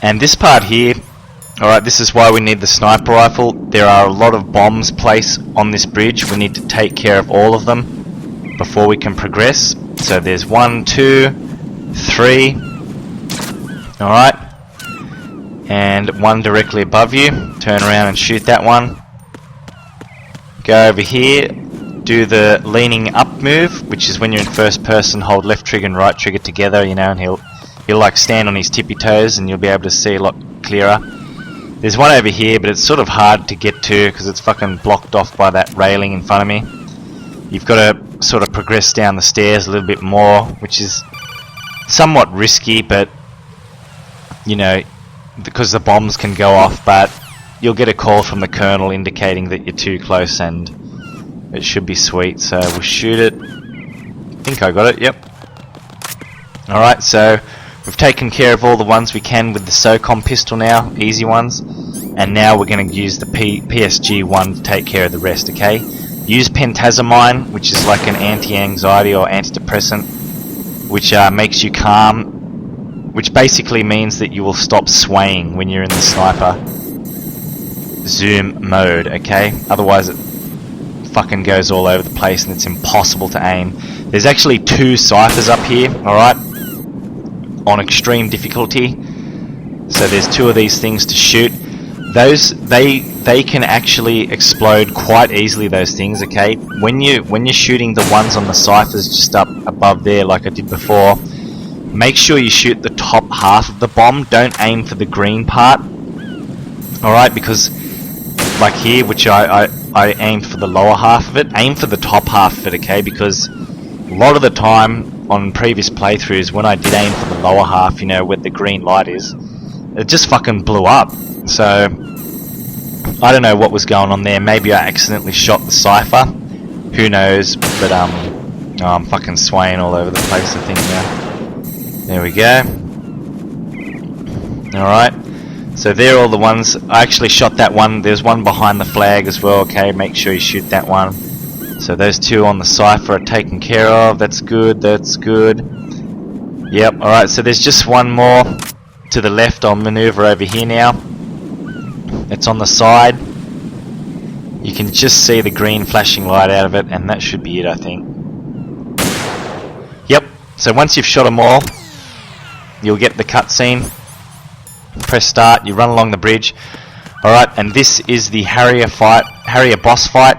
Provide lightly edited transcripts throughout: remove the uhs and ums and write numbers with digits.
And this part here, alright, this is why we need the sniper rifle. There are a lot of bombs placed on this bridge. We need to take care of all of them before we can progress. So there's 1, 2, 3. Alright. And one directly above you. Turn around and shoot that one. Go over here. Do the leaning up move, which is when you're in first person, hold left trigger and right trigger together, you know, and he'll like stand on his tippy toes and you'll be able to see a lot clearer. There's one over here, but it's sort of hard to get to because it's fucking blocked off by that railing in front of me. You've got to sort of progress down the stairs a little bit more, which is somewhat risky, but you know, because the bombs can go off, but you'll get a call from the colonel indicating that you're too close and it should be sweet. So we'll shoot it. I think I got it, yep. Alright, so we've taken care of all the ones we can with the SOCOM pistol now, easy ones. And now we're going to use the PSG one to take care of the rest, okay? Use pentazamine, which is like an anti-anxiety or antidepressant, which makes you calm, which basically means that you will stop swaying when you're in the sniper zoom mode, okay? Otherwise it fucking goes all over the place and it's impossible to aim. There's actually 2 ciphers up here, alright? On extreme difficulty. So there's 2 of these things to shoot. Those they can actually explode quite easily, those things, okay? When you're shooting the ones on the ciphers just up above there like I did before, make sure you shoot the top half of the bomb. Don't aim for the green part. Alright, because like here, which I aimed for the lower half of it, aim for the top half of it, okay? Because a lot of the time on previous playthroughs, when I did aim for the lower half, you know, where the green light is, it just fucking blew up. So I don't know what was going on there. Maybe I accidentally shot the cipher. Who knows? But oh, I'm fucking swaying all over the place, I think now. There we go. Alright. So they're all the ones. I actually shot that one. There's one behind the flag as well, okay? Make sure you shoot that one. So those 2 on the cipher are taken care of. That's good, that's good. Yep, alright, so there's just one more to the left. I'll maneuver over here now. It's on the side. You can just see the green flashing light out of it, and that should be it, I think. Yep, so once you've shot them all, you'll get the cutscene. Press start, you run along the bridge. Alright, and this is the Harrier fight, Harrier boss fight.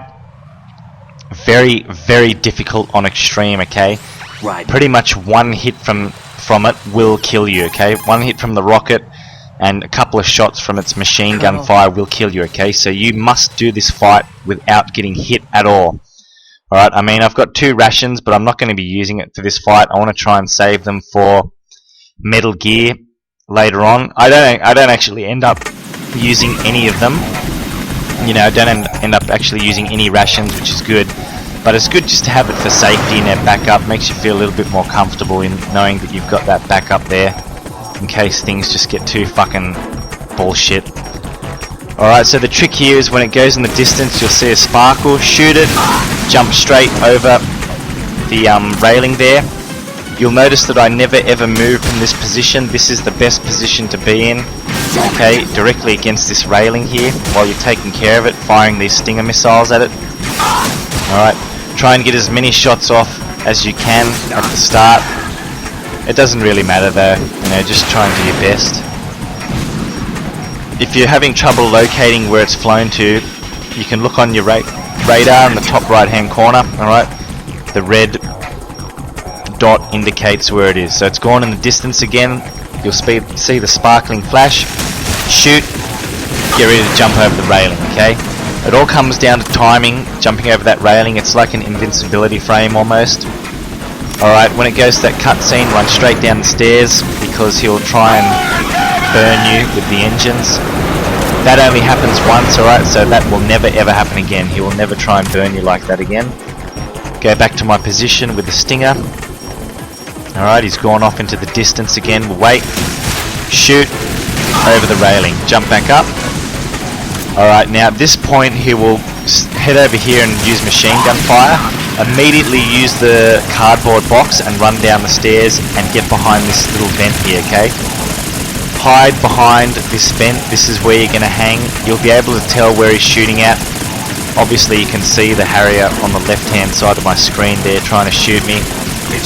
Very, very difficult on extreme, okay? Right. Pretty much one hit from it will kill you, okay? One hit from the rocket and a couple of shots from its machine gun fire will kill you, okay? So you must do this fight without getting hit at all. Alright, I mean, I've got 2 rations, but I'm not going to be using it for this fight. I want to try and save them for Metal Gear later on. I don't actually end up using any of them. You know, I don't end up actually using any rations, which is good. But it's good just to have it for safety and that backup. Makes you feel a little bit more comfortable in knowing that you've got that backup there, in case things just get too fucking bullshit. Alright, so the trick here is when it goes in the distance, you'll see a sparkle. Shoot it, jump straight over the railing there. You'll notice that I never ever move from this position. This is the best position to be in. Okay, directly against this railing here while you're taking care of it, firing these Stinger missiles at it. Alright, try and get as many shots off as you can at the start. It doesn't really matter though, you know, just try and do your best. If you're having trouble locating where it's flown to, you can look on your radar in the top right hand corner. Alright, the red dot indicates where it is. So it's gone in the distance again. You'll see the sparkling flash. Shoot, get ready to jump over the railing, okay? It all comes down to timing, jumping over that railing. It's like an invincibility frame almost. Alright, when it goes to that cutscene, run straight down the stairs because he'll try and burn you with the engines. That only happens once, alright, so that will never ever happen again. He will never try and burn you like that again. Go back to my position with the Stinger. Alright, he's gone off into the distance again. We'll wait. Shoot. Over the railing. Jump back up. Alright, now at this point he will head over here and use machine gun fire. Immediately use the cardboard box and run down the stairs and get behind this little vent here, okay? hide behind this vent. This is where you're going to hang. You'll be able to tell where he's shooting at. Obviously you can see the Harrier on the left hand side of my screen there trying to shoot me.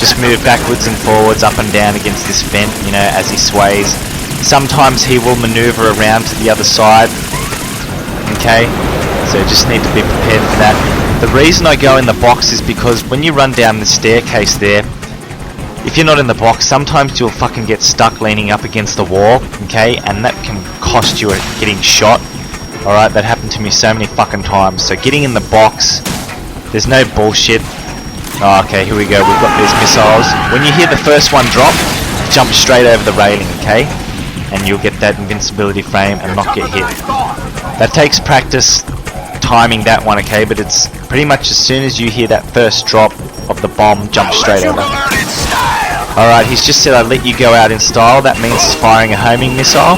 Just move backwards and forwards, up and down against this vent, you know, as he sways. Sometimes he will maneuver around to the other side. Okay, so just need to be prepared for that. The reason I go in the box is because when you run down the staircase there, if you're not in the box, sometimes you'll fucking get stuck leaning up against the wall, okay, and that can cost you getting shot. Alright, that happened to me so many fucking times. So getting in the box, there's no bullshit. Oh, okay, here we go, we've got these missiles. When you hear the first one drop, jump straight over the railing, okay? And you'll get that invincibility frame and not get hit. That takes practice timing that one, okay? But it's pretty much as soon as you hear that first drop of the bomb, jump straight over. Alright, he's just said I'd let you go out in style. That means he's firing a homing missile.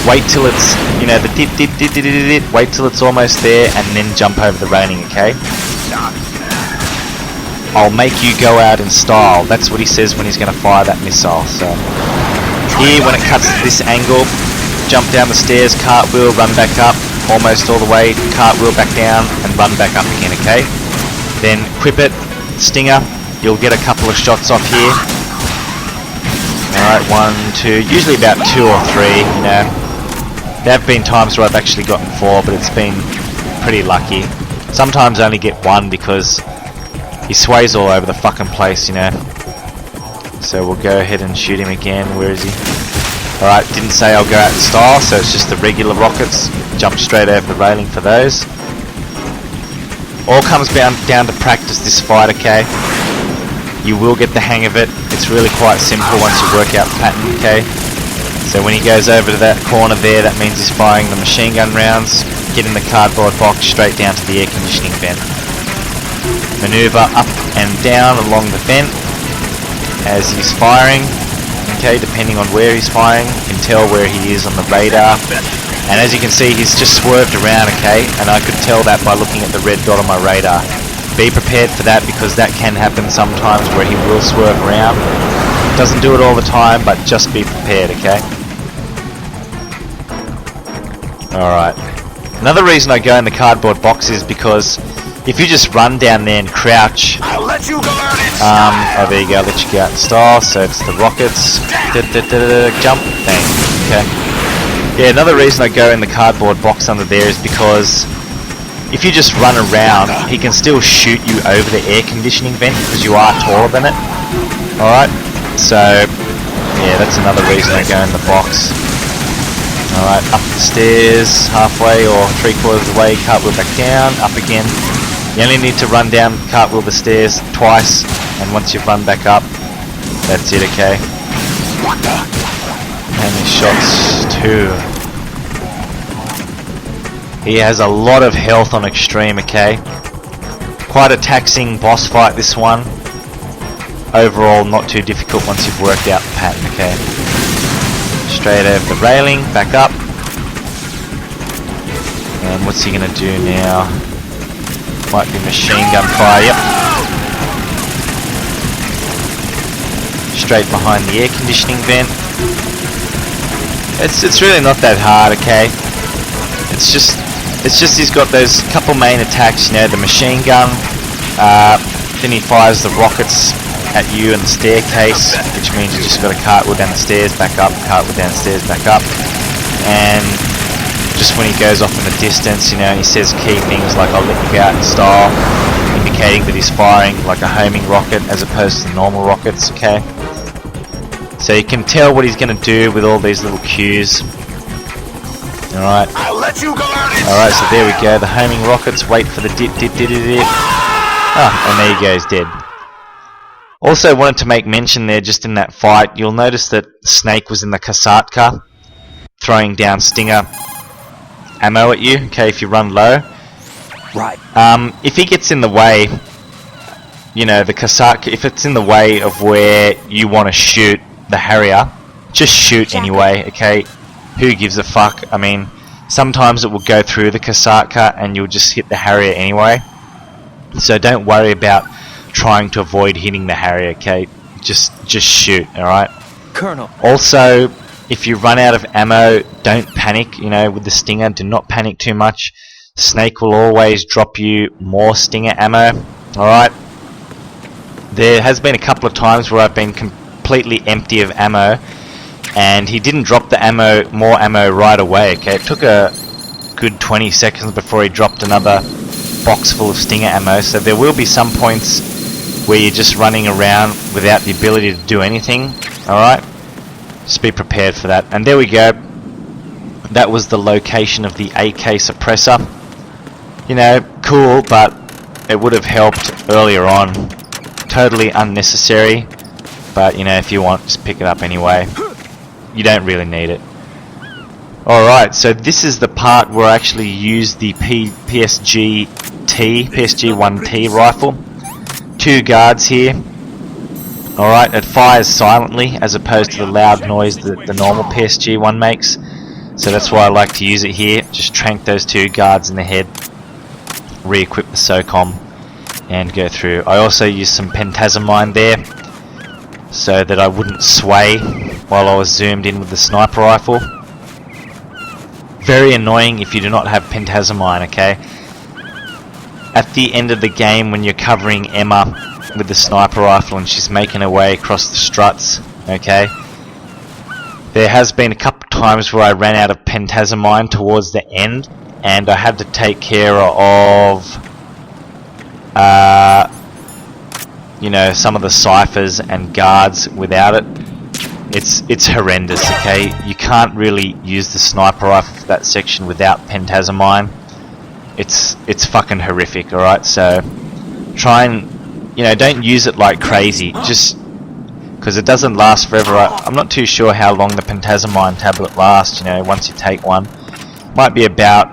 Wait till it's, you know, the dit. Wait till it's almost there and then jump over the railing, okay? I'll make you go out in style. That's what he says when he's going to fire that missile. So here, when it cuts at this angle, jump down the stairs, cartwheel, run back up, almost all the way, cartwheel back down, and run back up again, okay? Then equip it, stinger. You'll get a couple of shots off here. Alright, 1, 2, usually about 2 or 3, you know. There have been times where I've actually gotten 4, but it's been pretty lucky. Sometimes I only get 1 because he sways all over the fucking place, you know. So we'll go ahead and shoot him again. Where is he? Alright, didn't say I'll go out in style, so it's just the regular rockets. Jump straight over the railing for those. All comes down to practice this fight, okay? You will get the hang of it. It's really quite simple once you work out the pattern, okay? So when he goes over to that corner there, that means he's firing the machine gun rounds. Get in the cardboard box straight down to the air conditioning vent. Maneuver up and down along the vent as he's firing, okay, depending on where he's firing. You can tell where he is on the radar, and as you can see, he's just swerved around, okay, and I could tell that by looking at the red dot on my radar. Be prepared for that, because that can happen sometimes where he will swerve around. Doesn't do it all the time, but just be prepared, okay? Alright, another reason I go in the cardboard box is because if you just run down there and crouch, I'll let you go out in style. oh there you go, let you go out in style, so it's the rockets, jump, bang, okay. Yeah, another reason I go in the cardboard box under there is because if you just run around, he can still shoot you over the air conditioning vent because you are taller than it, alright, so yeah, that's another reason I go in the box. Alright, up the stairs, halfway or 3/4 of the way, cartwheel back down, up again. You only need to run down, cartwheel the stairs twice, and once you've run back up, that's it, okay? And his shots, 2. He has a lot of health on extreme, okay? Quite a taxing boss fight, this one. Overall, not too difficult once you've worked out the pattern, okay? Straight over the railing, back up. And what's he gonna do now? Might be machine gun fire, yep. Straight behind the air conditioning vent. It's really not that hard, okay? It's just he's got those couple main attacks, you know, the machine gun, then he fires the rockets at you in the staircase, which means you just got to cartwheel down the stairs, back up, cartwheel down the stairs, back up, and just when he goes off in the distance, you know, and he says key things like I'll let you go out in style, indicating that he's firing like a homing rocket as opposed to normal rockets, okay? So you can tell what he's going to do with all these little cues. Alright. Alright, so there we go, the homing rockets, wait for the dit. Ah, and there you go, he's dead. Also wanted to make mention there, just in that fight, you'll notice that Snake was in the Kasatka, throwing down stinger ammo at you, okay, if you run low. Right. If he gets in the way, you know, the Kasatka, if it's in the way of where you want to shoot the Harrier, just shoot anyway, okay? Who gives a fuck? I mean, sometimes it will go through the Kasatka and you'll just hit the Harrier anyway. So don't worry about trying to avoid hitting the Harrier, okay? Just shoot, alright? Colonel. Also, If you run out of ammo, don't panic. You know, with the stinger, do not panic too much. Snake will always drop you more stinger ammo. Alright. There has been a couple of times where I've been completely empty of ammo, and he didn't drop the more ammo right away. Okay, it took a good 20 seconds before he dropped another box full of stinger ammo. So there will be some points where you're just running around without the ability to do anything. Alright, just be prepared for that. And there we go. That was the location of the AK suppressor. You know, cool, but it would have helped earlier on. Totally unnecessary, but you know, if you want, just pick it up anyway. You don't really need it. Alright, so this is the part where I actually use the PSG-1T rifle. 2 guards here. Alright, it fires silently as opposed to the loud noise that the normal PSG-1 makes. So that's why I like to use it here. Just trank those 2 guards in the head. Re-equip the SOCOM and go through. I also used some pentassamine there so that I wouldn't sway while I was zoomed in with the sniper rifle. Very annoying if you do not have pentassamine, okay? At the end of the game when you're covering Emma with the sniper rifle and she's making her way across the struts, okay? There has been a couple times where I ran out of pentassamine towards the end, and I had to take care of you know, some of the ciphers and guards without it. It's horrendous, okay? You can't really use the sniper rifle for that section without pentassamine. It's fucking horrific, alright? So try and, you know, don't use it like crazy, just because it doesn't last forever. I'm not too sure how long the pentassamine tablet lasts, you know, once you take one. Might be about,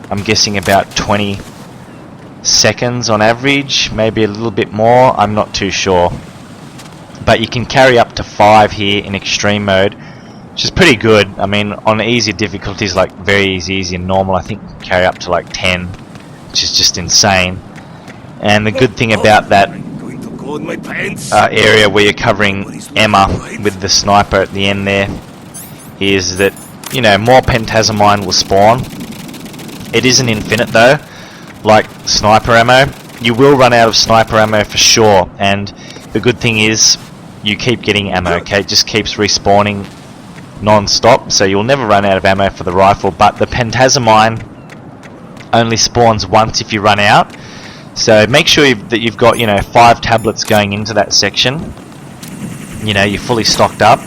I'm guessing about 20 seconds on average, maybe a little bit more, I'm not too sure. But you can carry up to 5 here in extreme mode, which is pretty good. I mean, on easy difficulties like very easy and normal, I think you can carry up to like 10, which is just insane. And the good thing about that area where you're covering Emma with the sniper at the end there is that, you know, more pentassamine will spawn. It isn't infinite though, like sniper ammo. You will run out of sniper ammo for sure, and the good thing is you keep getting ammo, okay? It just keeps respawning non-stop, so you'll never run out of ammo for the rifle. But the pentassamine only spawns once if you run out, so make sure that you've got, you know, 5 tablets going into that section. You know, you're fully stocked up,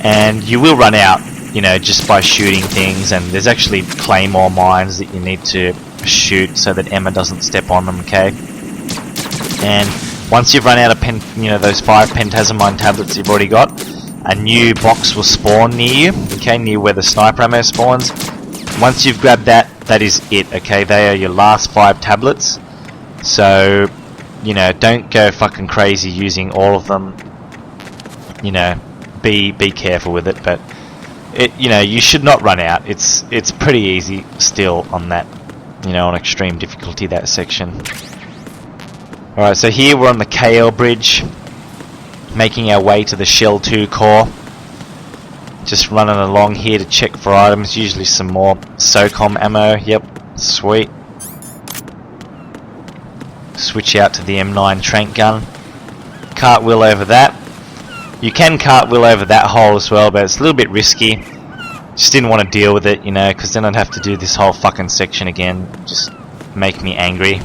and you will run out, you know, just by shooting things. And there's actually claymore mines that you need to shoot so that Emma doesn't step on them, okay? And once you've run out of those 5 pentassamine tablets you've already got, a new box will spawn near you, okay, near where the sniper ammo spawns. Once you've grabbed that, that is it, okay? They are your last 5 tablets. So, you know, don't go fucking crazy using all of them. You know, be careful with it, but you know, you should not run out. It's pretty easy still on that, you know, on extreme difficulty, that section. Alright, so here we're on the KL bridge, making our way to the Shell 2 core. Just running along here to check for items, usually some more SOCOM ammo. Yep, sweet. Switch out to the M9 trank gun. Cartwheel over that. You can cartwheel over that hole as well, but it's a little bit risky. Just didn't want to deal with it, you know, because then I'd have to do this whole fucking section again. Just make me angry.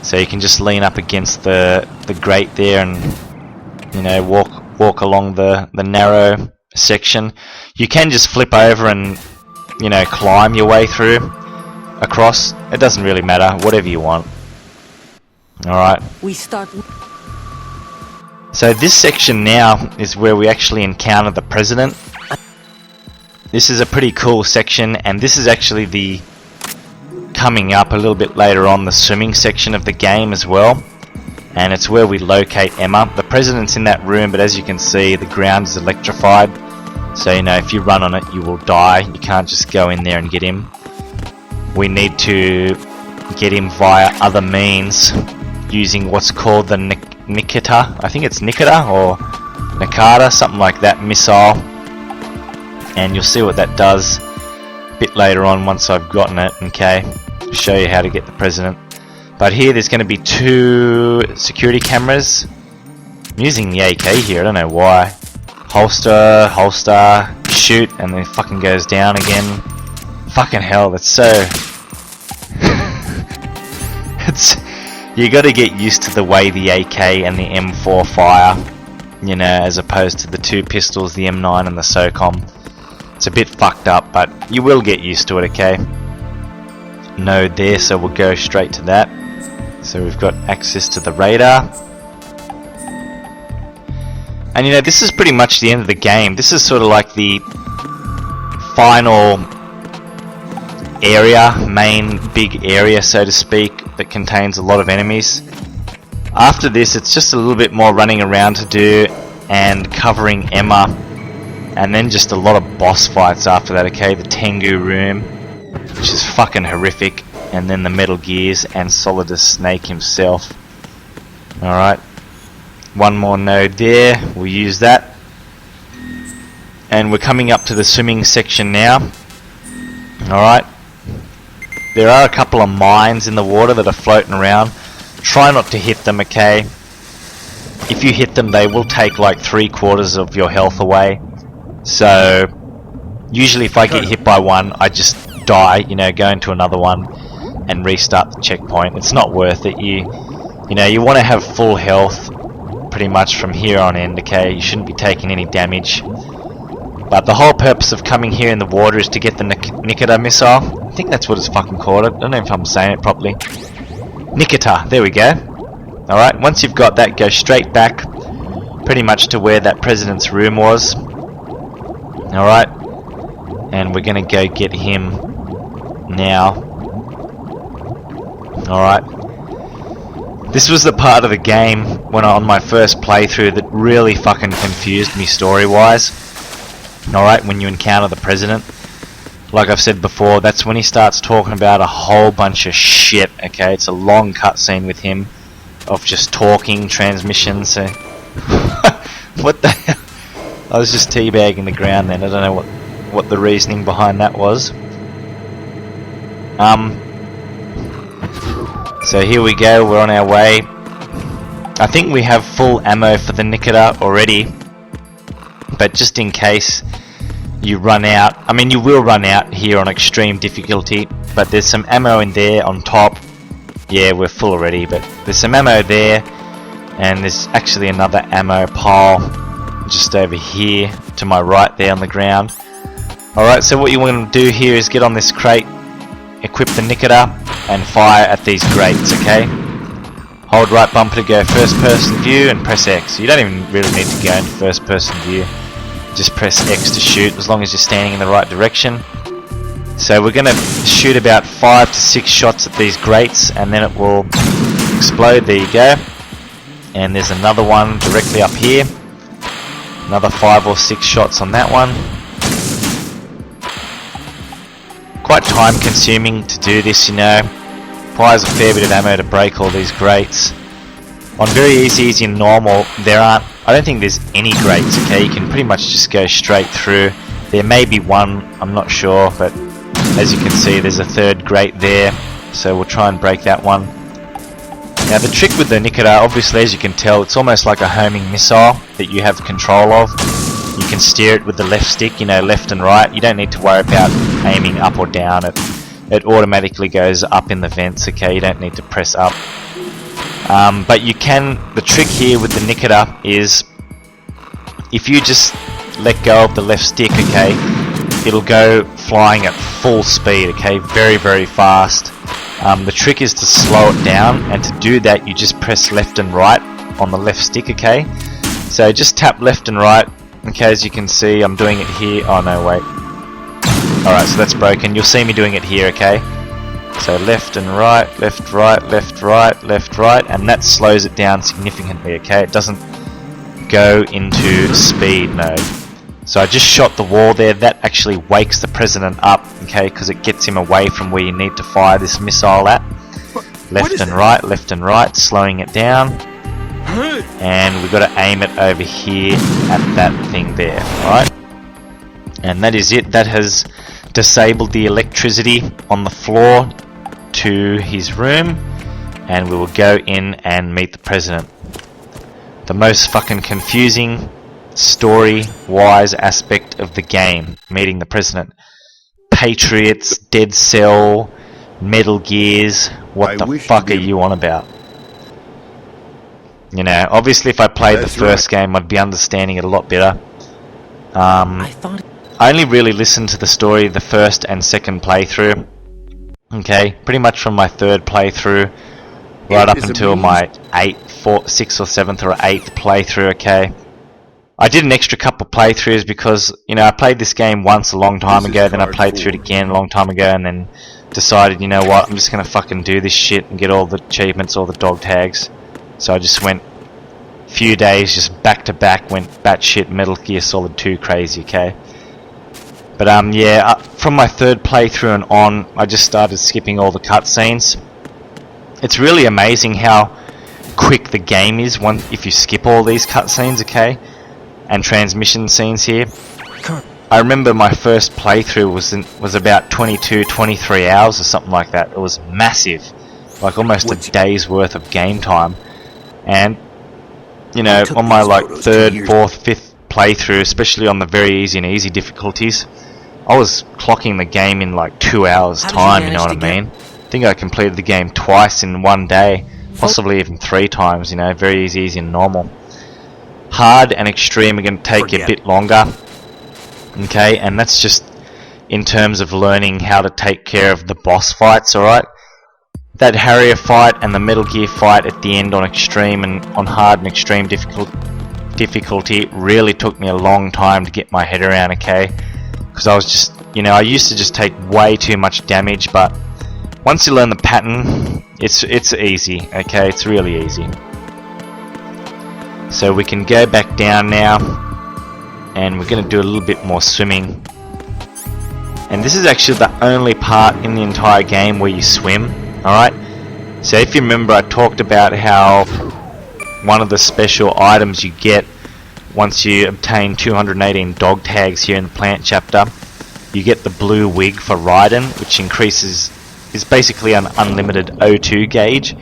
So you can just lean up against the grate there and, you know, walk along the narrow section. You can just flip over and, you know, climb your way through across. It doesn't really matter, whatever you want. Alright. We start. So this section now is where we actually encounter the president. This is a pretty cool section, and this is actually the coming up a little bit later on, the swimming section of the game as well. And it's where we locate Emma. The president's in that room, but as you can see, the ground is electrified. So, you know, if you run on it, you will die. You can't just go in there and get him. We need to get him via other means, using what's called the Nikita. I think it's Nikita, or Nakata, something like that, missile. And you'll see what that does a bit later on once I've gotten it, okay? I'll show you how to get the president. But here there's going to be 2 security cameras. I'm using the AK here, I don't know why. Holster, holster, shoot, and then it fucking goes down again. Fucking hell, that's so... You gotta get used to the way the AK and the M4 fire, you know, as opposed to the 2 pistols, the M9 and the SOCOM. It's a bit fucked up, but you will get used to it, okay? Node there, so we'll go straight to that. So we've got access to the radar. And you know, this is pretty much the end of the game. This is sort of like the final area, main big area, so to speak, that contains a lot of enemies. After this, it's just a little bit more running around to do and covering Emma, and then just a lot of boss fights after that, okay? The Tengu room, which is fucking horrific, and then the Metal Gears and Solidus Snake himself. Alright, one more node there, we'll use that. And we're coming up to the swimming section now. Alright, there are a couple of mines in the water that are floating around. Try not to hit them, okay? If you hit them, they will take like 3/4 of your health away. So usually if I get hit by one, I just die, you know, go into another one and restart the checkpoint. It's not worth it. You know, you want to have full health pretty much from here on in, okay? You shouldn't be taking any damage. But the whole purpose of coming here in the water is to get the Nikita missile. I think that's what it's fucking called. I don't know if I'm saying it properly. Nikita, there we go. Alright, once you've got that, go straight back pretty much to where that president's room was. Alright, and we're gonna go get him now. Alright, this was the part of the game when on my first playthrough that really fucking confused me story-wise. Alright, when you encounter the president, like I've said before, that's when he starts talking about a whole bunch of shit, okay? It's a long cutscene with him of just talking, transmission, so... What the hell? I was just teabagging the ground then, I don't know what the reasoning behind that was. So here we go, we're on our way. I think we have full ammo for the Nikita already, but just in case you run out, I mean you will run out here on extreme difficulty, but there's some ammo in there on top. Yeah, we're full already, but there's some ammo there, and there's actually another ammo pile just over here to my right there on the ground. Alright, so what you want to do here is get on this crate, equip the Nikita, and fire at these grates, okay? Hold right bumper to go first person view and press X. You don't even really need to go into first person view. Just press X to shoot as long as you're standing in the right direction. So we're going to shoot about 5 to 6 shots at these grates and then it will explode. There you go. And there's another one directly up here. Another 5 or 6 shots on that one. Quite time consuming to do this, you know. Requires a fair bit of ammo to break all these grates. On very easy and normal, I don't think there's any grates, okay? You can pretty much just go straight through. There may be one, I'm not sure, but as you can see there's a third grate there, so we'll try and break that one. Now the trick with the Nikita, obviously as you can tell, it's almost like a homing missile that you have control of. You can steer it with the left stick, you know, left and right. You don't need to worry about aiming up or down. It automatically goes up in the vents, okay? You don't need to press up. But you can, the trick here with the Nikita is if you just let go of the left stick, okay, it'll go flying at full speed, okay, very, very fast. The trick is to slow it down, and to do that you just press left and right on the left stick, okay? So just tap left and right, okay, as you can see I'm doing it here. Oh no, wait. Alright, so that's broken. You'll see me doing it here, okay? So left and right, left, right, left, right, left, right, and that slows it down significantly, okay? It doesn't go into speed mode. So I just shot the wall there. That actually wakes the president up, okay, because it gets him away from where you need to fire this missile at. Left and right, slowing it down. and we've got to aim it over here at that thing there, alright? And that is it. That has disabled the electricity on the floor to his room, and we will go in and meet the president. The most fucking confusing story-wise aspect of the game, meeting the president. Patriots, Dead Cell, Metal Gears, what the fuck are you on about? You know, obviously if I played the first game I'd be understanding it a lot better. I only really listened to the story the first and second playthrough. Okay, pretty much from my third playthrough right up until my 6th or 7th or 8th playthrough, okay? I did an extra couple playthroughs because, you know, I played this game once a long time ago, then I played through it again a long time ago, and then decided, you know what, I'm just gonna fucking do this shit and get all the achievements, all the dog tags. So I just went a few days just back to back, went batshit Metal Gear Solid 2 crazy, okay? But yeah, from my third playthrough and on, I just started skipping all the cutscenes. It's really amazing how quick the game is if you skip all these cutscenes, okay? And transmission scenes here. I remember my first playthrough was about 23 hours or something like that. It was massive, like almost a day's worth of game time. And you know, on my like third, fourth, fifth playthrough, especially on the very easy and easy difficulties, I was clocking the game in like 2 hours time, you know what I mean? I think I completed the game twice in one day, possibly even 3 times, you know, very easy and normal. Hard and extreme are going to take a bit longer, okay, and that's just in terms of learning how to take care of the boss fights, alright? That Harrier fight and the Metal Gear fight at the end on extreme and on hard and extreme difficulty really took me a long time to get my head around, okay? Because I was just, you know, I used to just take way too much damage, but once you learn the pattern, it's easy, okay? It's really easy. So we can go back down now, and we're going to do a little bit more swimming. And this is actually the only part in the entire game where you swim, alright? So if you remember, I talked about how one of the special items you get once you obtain 218 dog tags here in the plant chapter, you get the blue wig for Raiden, which is basically an unlimited O2 gauge.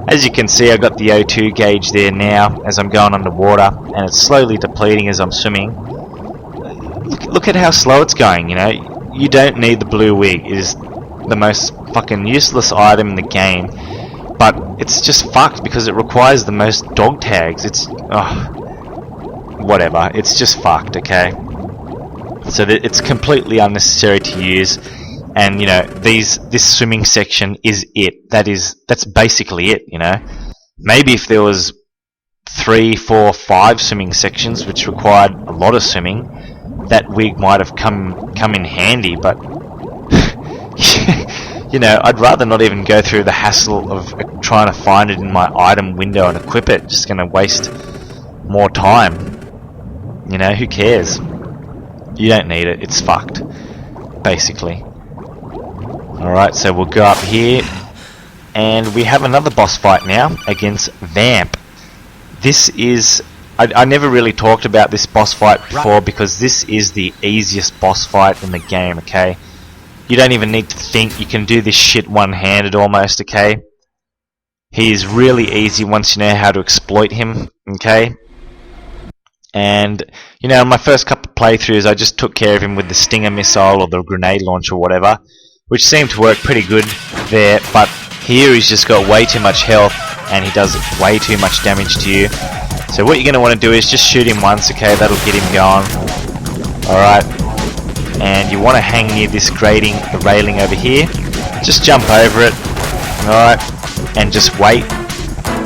As you can see, I got the O2 gauge there now as I'm going underwater, and it's slowly depleting as I'm swimming. Look at how slow it's going, you know. You don't need the blue wig. It is the most fucking useless item in the game, but it's just fucked because it requires the most dog tags. It's whatever, it's just fucked, okay? So that it's completely unnecessary to use, and you know, this swimming section is it. That's basically it, you know. Maybe if there was 3, 4, 5 swimming sections which required a lot of swimming, that wig might have come in handy, but you know, I'd rather not even go through the hassle of trying to find it in my item window and equip it. Just gonna waste more time. You know, who cares? You don't need it, it's fucked, basically. Alright, so we'll go up here, and we have another boss fight now against Vamp. This is... I never really talked about this boss fight before because this is the easiest boss fight in the game, okay? You don't even need to think, you can do this shit one-handed almost, okay? He is really easy once you know how to exploit him, okay? And, you know, in my first couple of playthroughs, I just took care of him with the Stinger missile or the grenade launcher or whatever, which seemed to work pretty good there, but here he's just got way too much health, and he does way too much damage to you. So what you're going to want to do is just shoot him once, okay, that'll get him going. Alright, and you want to hang near this grating, the railing over here, just jump over it, alright, and just wait,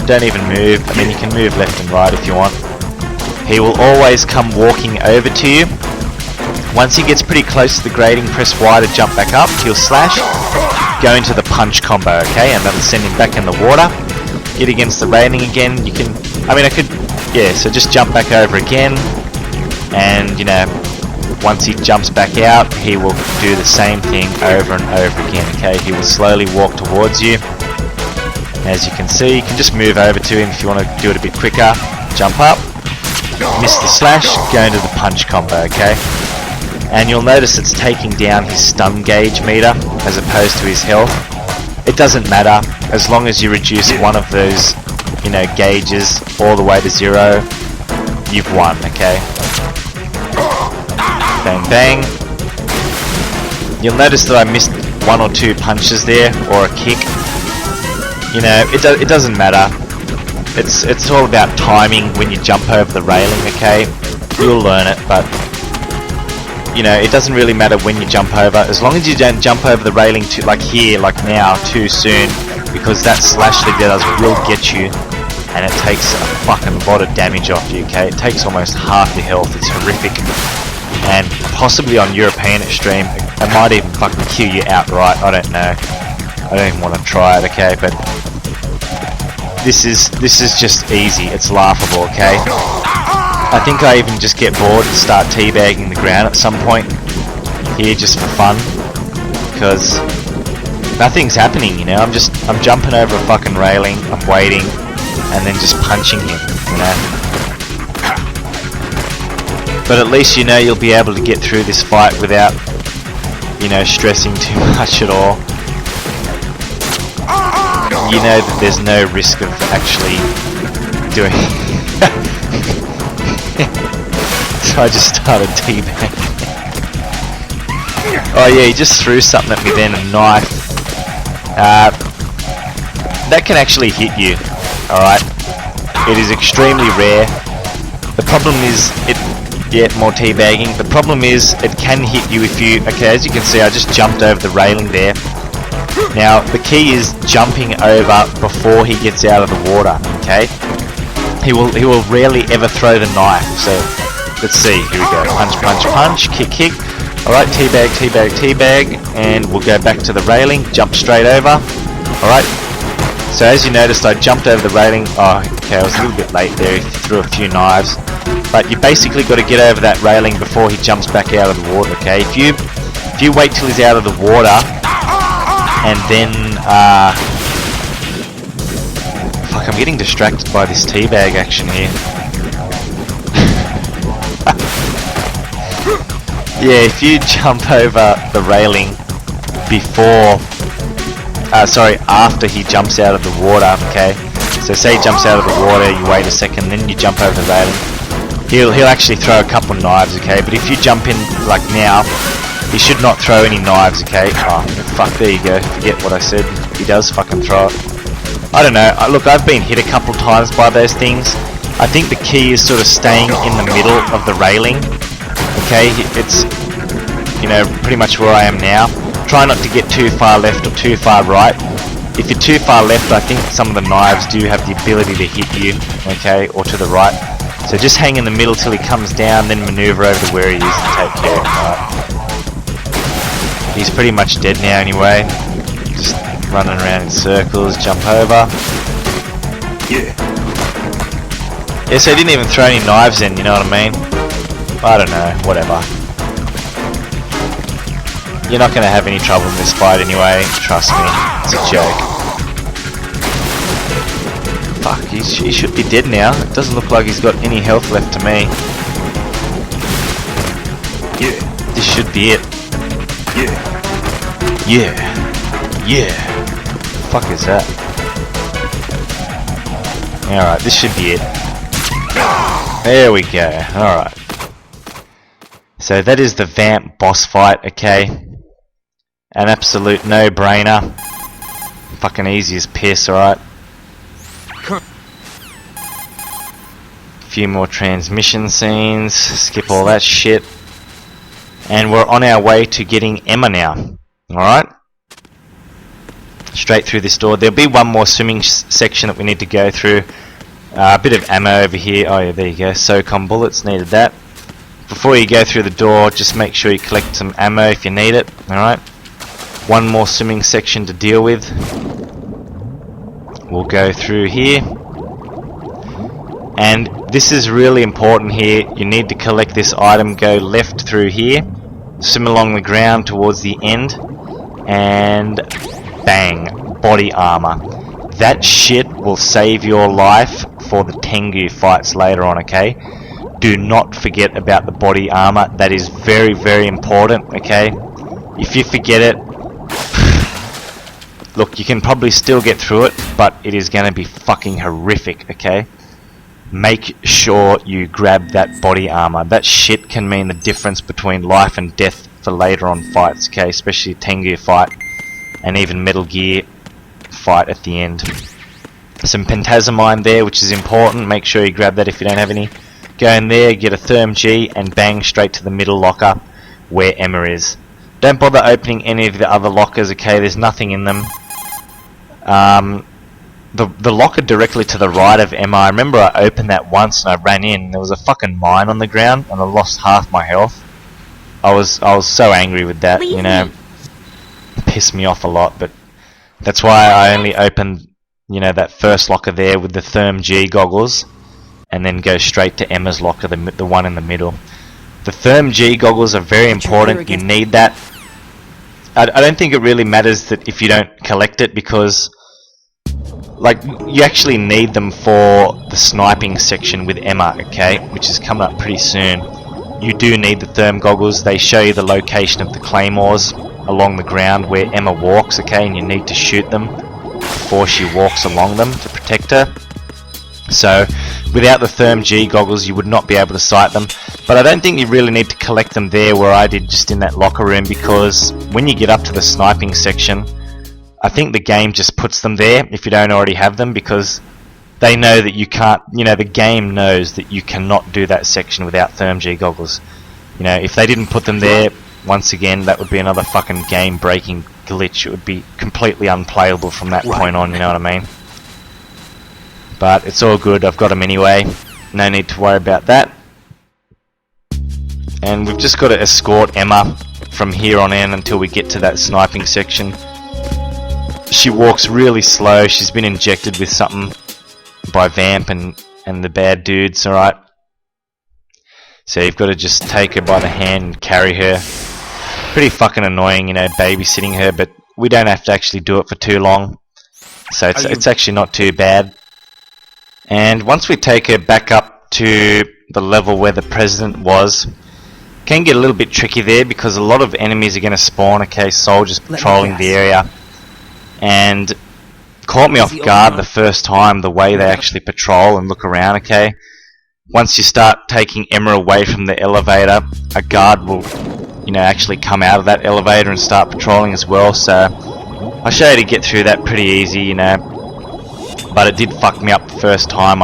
don't even move. I mean, you can move left and right if you want. He will always come walking over to you. Once he gets pretty close to the grating, press Y to jump back up, he'll slash, go into the punch combo, okay, and that'll send him back in the water. Get against the railing again, you can, yeah, so just jump back over again, and, you know, once he jumps back out, he will do the same thing over and over again, okay, he will slowly walk towards you, As you can see, you can just move over to him if you want to do it a bit quicker. Jump up, miss the slash, go into the punch combo, okay? And you'll notice it's taking down his stun gauge meter as opposed to his health. It doesn't matter, as long as you reduce one of those, you know, gauges all the way to 0, you've won, okay? Bang bang. You'll notice that I missed 1 or 2 punches there, or a kick. You know, it doesn't matter. It's all about timing when you jump over the railing, okay? You'll learn it, but you know, it doesn't really matter when you jump over, as long as you don't jump over the railing too, like here, like now, too soon, because that slash that does will get you, and it takes a fucking lot of damage off you, okay? It takes almost half your health. It's horrific, and possibly on European Extreme, it might even fucking kill you outright. I don't know. I don't even want to try it, okay? But this is just easy. It's laughable, okay? I think I even just get bored and start teabagging the ground at some point here just for fun, because nothing's happening, you know. I'm jumping over a fucking railing, I'm waiting, and then just punching him, you know. But at least you know you'll be able to get through this fight without, you know, stressing too much at all. You know that there's no risk of actually doing so I just started teabagging. Oh yeah, he just threw something at me then, a knife. That can actually hit you, alright? It is extremely rare. The problem is, more teabagging. The problem is, it can hit you if you, okay, as you can see, I just jumped over the railing there. Now, the key is jumping over before he gets out of the water, okay? He will rarely ever throw the knife, so let's see, here we go. Punch, punch, punch, kick, kick. Alright, teabag, teabag, teabag, and we'll go back to the railing, jump straight over. Alright, so as you noticed, I jumped over the railing. Oh, okay, I was a little bit late there, he threw a few knives. But you basically got to get over that railing before he jumps back out of the water, okay? If you wait till he's out of the water, and then, fuck, I'm getting distracted by this teabag action here. Yeah, if you jump over the railing before, after he jumps out of the water, okay? So say he jumps out of the water, you wait a second, then you jump over the railing. He'll actually throw a couple knives, okay? But if you jump in like now, he should not throw any knives, okay? Oh, fuck, there you go. Forget what I said. He does fucking throw it. I don't know. Look, I've been hit a couple times by those things. I think the key is sort of staying in the middle of the railing. Okay, it's, you know, pretty much where I am now. Try not to get too far left or too far right. If you're too far left, I think some of the knives do have the ability to hit you, okay, or to the right. So just hang in the middle till he comes down, then maneuver over to where he is and take care of him. Right? He's pretty much dead now anyway. Just running around in circles, jump over. Yeah, so he didn't even throw any knives in, you know what I mean? I don't know, whatever. You're not going to have any trouble in this fight anyway, trust me. It's a joke. Fuck, he should be dead now. It doesn't look like he's got any health left to me. Yeah. This should be it. Yeah. Yeah. Yeah. The fuck is that? Alright, this should be it. There we go. Alright. So that is the Vamp boss fight, okay? An absolute no-brainer. Fucking easy as piss, alright? Few more transmission scenes, skip all that shit. And we're on our way to getting Emma now. Alright? Straight through this door. There'll be one more swimming section that we need to go through. A bit of ammo over here. Oh yeah, there you go. SOCOM bullets, needed that. Before you go through the door, just make sure you collect some ammo if you need it. Alright? One more swimming section to deal with. We'll go through here. And this is really important here. You need to collect this item. Go left through here. Swim along the ground towards the end. And bang. Body armor. That shit will save your life for the Tengu fights later on, okay? Do not forget about the body armor. That is very, very important, okay? If you forget it, look, you can probably still get through it, but it is going to be fucking horrific, okay? Make sure you grab that body armor. That shit can mean the difference between life and death for later on fights, okay? Especially Tengu fight and even Metal Gear fight at the end. Some Pentazamine there, which is important. Make sure you grab that if you don't have any. Go in there, get a Therm G, and bang straight to the middle locker where Emma is. Don't bother opening any of the other lockers, okay? There's nothing in them. The locker directly to the right of Emma, I remember I opened that once and I ran in. There was a fucking mine on the ground and I lost half my health. I was so angry with that, you know. It pissed me off a lot, but that's why I only opened, you know, that first locker there with the Therm G goggles, and then go straight to Emma's locker, the one in the middle. The Therm G goggles are very important. You need that. I don't think it really matters that if you don't collect it, because like you actually need them for the sniping section with Emma, okay, which is coming up pretty soon. You do need the Therm goggles. They show you the location of the claymores along the ground where Emma walks, okay, and you need to shoot them before she walks along them to protect her. So without the Therm G goggles you would not be able to sight them, but I don't think you really need to collect them there where I did, just in that locker room, because when you get up to the sniping section, I think the game just puts them there if you don't already have them, because they know that you can't, you know, the game knows that you cannot do that section without Therm G goggles. You know, if they didn't put them there, once again, that would be another fucking game breaking glitch. It would be completely unplayable from that point on, you know what I mean? But it's all good, I've got them anyway. No need to worry about that. And we've just got to escort Emma from here on in until we get to that sniping section. She walks really slow. She's been injected with something by Vamp and the bad dudes, alright? So you've got to just take her by the hand and carry her. Pretty fucking annoying, you know, babysitting her, but we don't have to actually do it for too long. So it's actually not too bad. And once we take her back up to the level where the president was, can get a little bit tricky there because a lot of enemies are going to spawn, okay, soldiers patrolling the area. And caught me off guard the first time, the way they actually patrol and look around, okay. Once you start taking Emma away from the elevator, a guard will, you know, actually come out of that elevator and start patrolling as well. So I'll show you to get through that pretty easy, you know. But it did fuck me up the first time.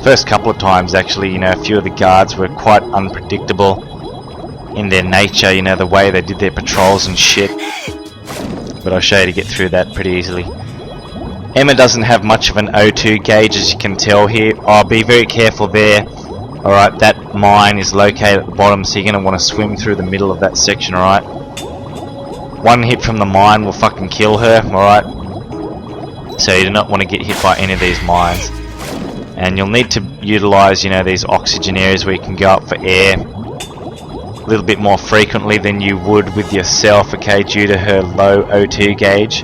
First couple of times actually, you know, a few of the guards were quite unpredictable in their nature, you know, the way they did their patrols and shit. But I'll show you to get through that pretty easily. Emma doesn't have much of an O2 gauge, as you can tell here. Oh, be very careful there. Alright, that mine is located at the bottom, so you're going to want to swim through the middle of that section, alright? One hit from the mine will fucking kill her, alright? So you do not want to get hit by any of these mines. And you'll need to utilise, you know, these oxygen areas where you can go up for air a little bit more frequently than you would with yourself, okay, due to her low O2 gauge.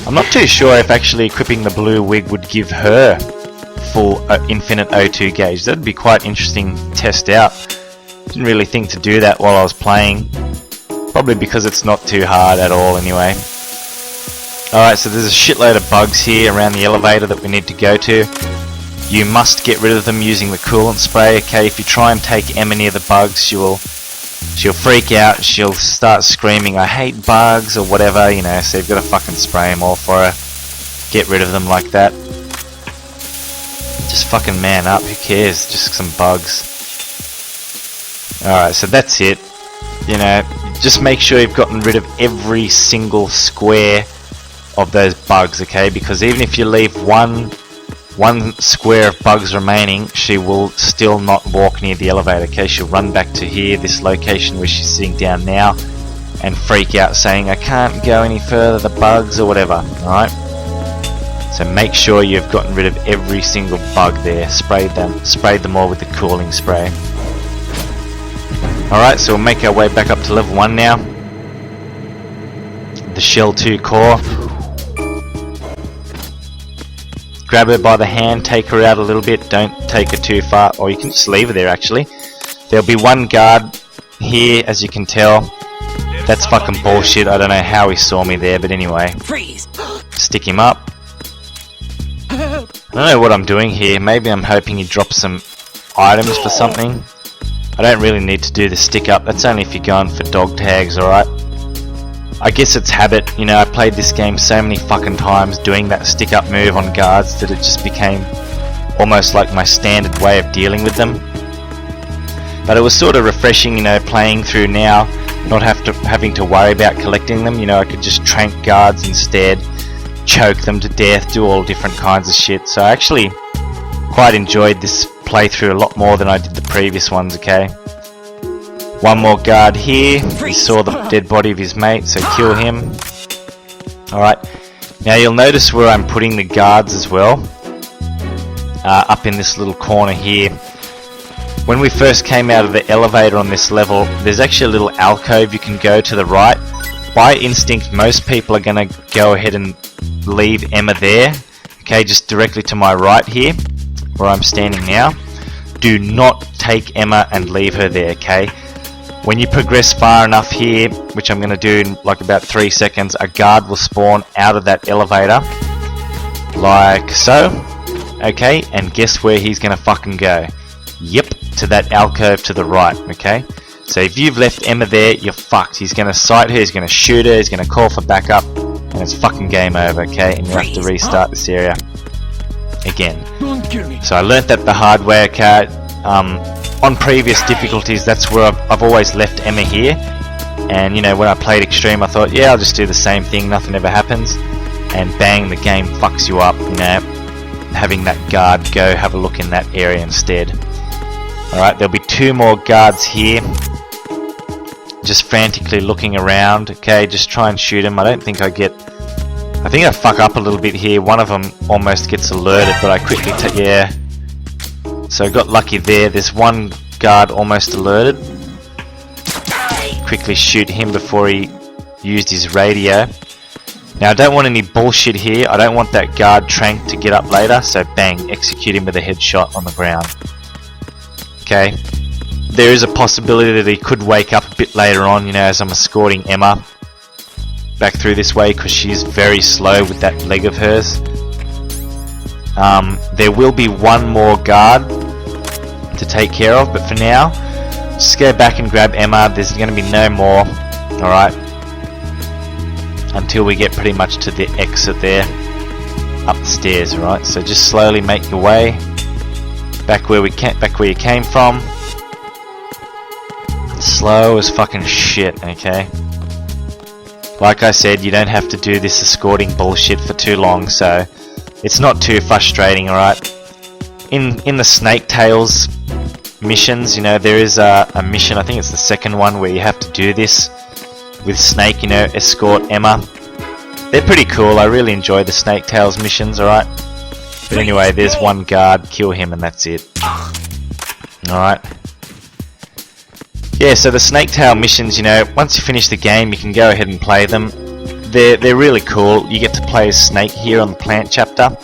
I'm not too sure if actually equipping the blue wig would give her full infinite O2 gauge. That'd be quite interesting to test out. Didn't really think to do that while I was playing. Probably because it's not too hard at all anyway. Alright, so there's a shitload of bugs here around the elevator that we need to go to. You must get rid of them using the coolant spray, okay? If you try and take Emma near the bugs, she'll freak out, she'll start screaming, I hate bugs, or whatever, you know, so you've got to fucking spray them all for her. Get rid of them like that. Just fucking man up, who cares, just some bugs. Alright, so that's it. You know, just make sure you've gotten rid of every single square of those bugs, okay? Because even if you leave one square of bugs remaining, she will still not walk near the elevator, okay? She'll run back to here, this location where she's sitting down now, and freak out saying, I can't go any further, the bugs, or whatever, alright? So make sure you've gotten rid of every single bug there. Sprayed them all with the cooling spray. Alright, so we'll make our way back up to level 1 now. The Shell 2 core. grab her by the hand, take her out a little bit, don't take her too far, or you can just leave her there actually. There'll be one guard here, as you can tell. That's fucking bullshit. I don't know how he saw me there, but anyway. Freeze. Stick him up. I don't know what I'm doing here. Maybe I'm hoping he drops some items for something. I don't really need to do the stick up. That's only if you're going for dog tags, alright? I guess it's habit. You know, I played this game so many fucking times doing that stick up move on guards that it just became almost like my standard way of dealing with them. But it was sort of refreshing, you know, playing through now, not having to worry about collecting them. You know, I could just trank guards instead, choke them to death, do all different kinds of shit. So I actually quite enjoyed this playthrough a lot more than I did the previous ones, okay? One more guard here. We saw the dead body of his mate, so kill him. Alright. Now you'll notice where I'm putting the guards as well. Up in this little corner here. When we first came out of the elevator on this level, there's actually a little alcove you can go to the right. By instinct, most people are going to go ahead and leave Emma there. Okay, just directly to my right here, where I'm standing now. Do not take Emma and leave her there, okay? When you progress far enough here, which I'm going to do in like about 3 seconds, a guard will spawn out of that elevator. Like so. Okay, and guess where he's going to fucking go? Yep, to that alcove to the right, okay? So if you've left Emma there, you're fucked. He's going to sight her, he's going to shoot her, he's going to call for backup, and it's fucking game over, okay? And you have to restart this area again. So I learnt that the hard way, okay? On previous difficulties, that's where I've always left Emma here. And, you know, when I played Extreme, I thought, yeah, I'll just do the same thing, nothing ever happens. And bang, the game fucks you up, you know, having that guard go have a look in that area instead. Alright, there'll be 2 more guards here. Just frantically looking around, okay, just try and shoot him. I don't think I get... I think I fuck up a little bit here. One of them almost gets alerted, but I quickly yeah. So I got lucky there. There's one guard almost alerted. Quickly shoot him before he used his radio. Now I don't want any bullshit here. I don't want that guard trank to get up later, so bang, execute him with a headshot on the ground. Okay. There is a possibility that he could wake up a bit later on, you know, as I'm escorting Emma back through this way, because she's very slow with that leg of hers. There will be one more guard to take care of, but for now, just go back and grab Emma. There's going to be no more, alright, until we get pretty much to the exit there, up the stairs, alright? So just slowly make your way back where you came from. Slow as fucking shit, okay? Like I said, you don't have to do this escorting bullshit for too long, so it's not too frustrating, alright? In the Snake Tales missions, you know, there is a mission, I think it's the second one, where you have to do this with Snake, you know, escort Emma. They're pretty cool. I really enjoy the Snake Tales missions, alright? But anyway, there's one guard, kill him and that's it. Alright. Yeah, so the Snake Tail missions, you know, once you finish the game, you can go ahead and play them. They're really cool. You get to play as Snake here on the plant chapter,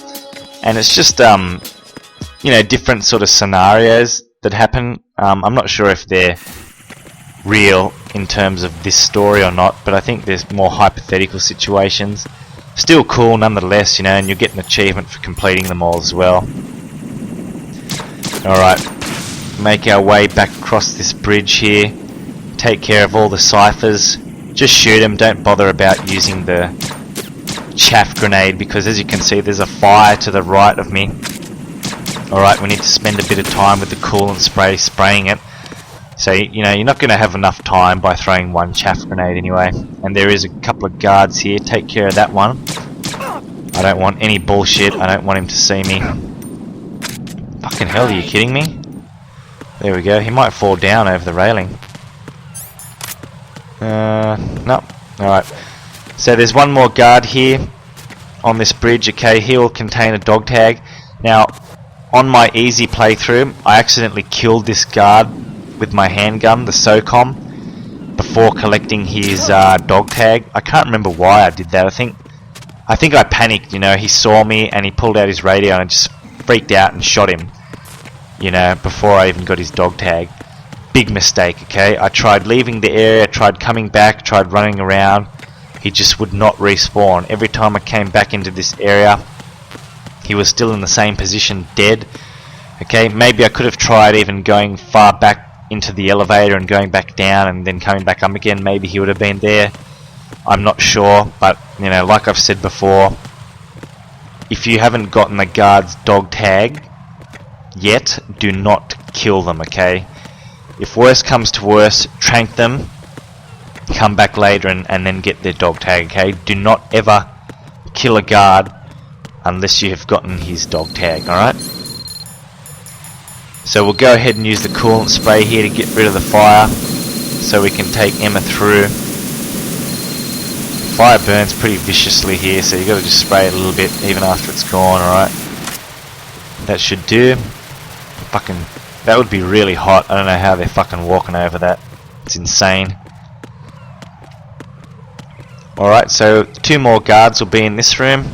and it's just you know, different sort of scenarios that happen. I'm not sure if they're real in terms of this story or not, but I think there's more hypothetical situations. Still cool nonetheless, you know, and you'll get an achievement for completing them all as well. Alright, make our way back across this bridge here. Take care of all the ciphers. Just shoot them, don't bother about using the chaff grenade, because as you can see there's a fire to the right of me. Alright, we need to spend a bit of time with the coolant spray, spraying it. So, you know, you're not going to have enough time by throwing one chaff grenade anyway. And there is a couple of guards here, take care of that one. I don't want any bullshit, I don't want him to see me. Fucking hell, are you kidding me? There we go, he might fall down over the railing. No. Alright. So there's one more guard here on this bridge, okay, he will contain a dog tag. Now, on my easy playthrough, I accidentally killed this guard with my handgun, the SOCOM, before collecting his dog tag. I can't remember why I did that. I think I think I panicked, you know, he saw me and he pulled out his radio and I just freaked out and shot him, you know, before I even got his dog tag. Big mistake, okay? I tried leaving the area, tried coming back, tried running around. He just would not respawn. Every time I came back into this area, he was still in the same position, dead. Okay, maybe I could have tried even going far back into the elevator and going back down and then coming back up again. Maybe he would have been there. I'm not sure, but you know, like I've said before, if you haven't gotten the guard's dog tag yet, do not kill them, okay? If worse comes to worse, trank them, come back later and then get their dog tag, okay? Do not ever kill a guard unless you have gotten his dog tag, alright? So we'll go ahead and use the coolant spray here to get rid of the fire so we can take Emma through. Fire burns pretty viciously here, so you got to just spray it a little bit even after it's gone, alright? That should do. Fucking, that would be really hot. I don't know how they're fucking walking over that. It's insane. Alright, so 2 more guards will be in this room.